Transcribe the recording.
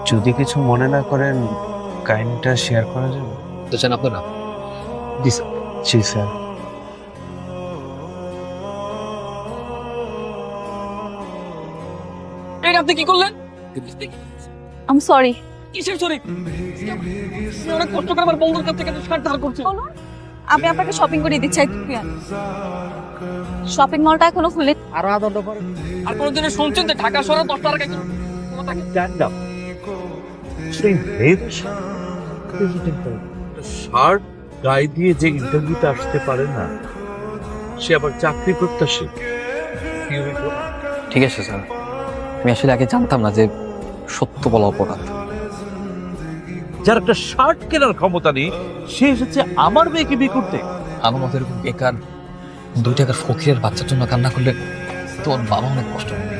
যদি কিছু মনে না করেন কাহিনীটা শেয়ার করা যাবে? তো চান আপনারা? জি স্যার। জি স্যার। এই আপনি কি করলেন? আম সরি। কিসের চুরি? অনেক কষ্ট করে আমার বন্ধুর কাছ থেকে শার্ট ধার করছি। বলুন, আমি আপনাকে শপিং করে দিচ্ছি। শপিং মলটা এখনো খুলে। আরো আধা ঘন্টা পরে আর কোনোদিনও শুনছেন যে ঢাকা শহরে 10 টাকা কেন? শার্ট গায়ে দিয়ে যে ইন্টারভিউতে আসতে পারে না, সে আবার চাকরি প্রত্যাশী। ঠিক আছে স্যার, আমি আসলে আগে জানতাম না যে সত্য বলা অপরাধ। যার একটা শার্ট কেনার ক্ষমতা নেই, সে এসেছে আমার মেয়েকে বিয়ে করতে। আমার মতো এরকম বেকার 2 টাকার ফকিরের বাচ্চার জন্য কান্না করলে তোর বাবা অনেক কষ্ট হবে।